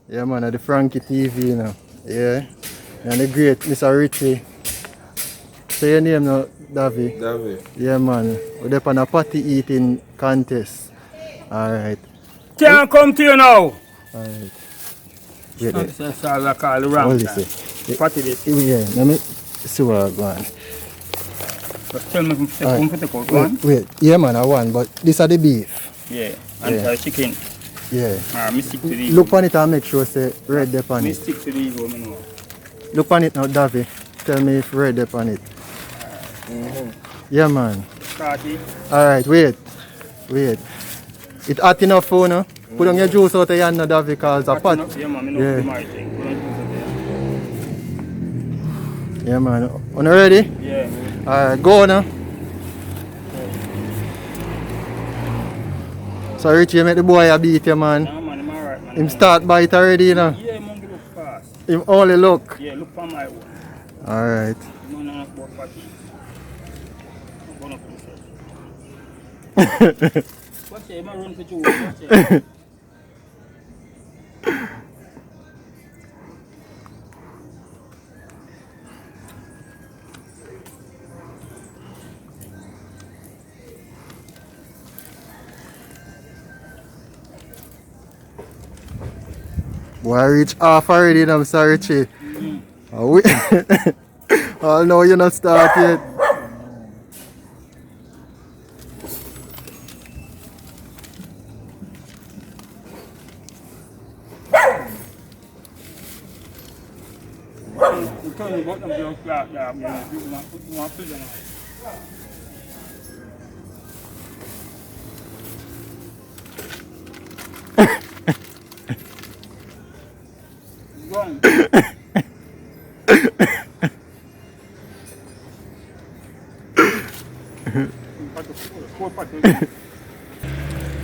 Yeah, man, at the Frankie TV, you know. Yeah. And the great Mr. Richie. Say your name now, Davy. David. Yeah, man. We're up on a party eating contest. Alright. Can't come to you now. Alright. Wait there. That's all I call the wrong What is time. it? Party this. Yeah, let me see what I want. Just tell me if you take out one. Wait. Yeah, man, I want, but these are the beef. Yeah. And Yeah. chicken. Yeah. Me stick to these. Look on it and make sure say red there on Me it. stick to these one, you know. Look on it now, Davy. Tell me if red there on it. Yeah, man. Start it. Alright, wait. It hot enough for no? Put on your juice out of your hand now, Davy, because a pot. Yeah, man, I know Yeah. my thing. Put on juice Yeah, man. On ready? there. Yeah. Alright, go now. So Richie, you make the boy a beat you, man. Nah, man, I'm alright, man. Him start bite already, you know. Yeah, man, look fast. Him only look. Yeah, look for my one. Alright. No, no, no, party. I'm gonna put it. Watch it, man, run for you. Watch it. Boy, I reach half already, I'm sorry, Richie. Oh, oh no, you're not start yet. You tell me about them young flat there, man. You want to put them on. Wrong.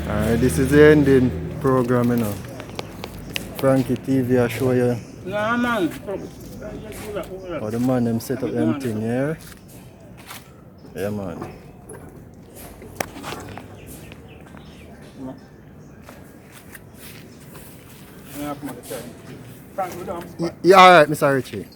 Alright, this is the ending program, you know. Frankie TV, I show you Nah, man. how the man them set up them thing here. Yeah, man. Yeah, Yeah, alright, Mr. Richie.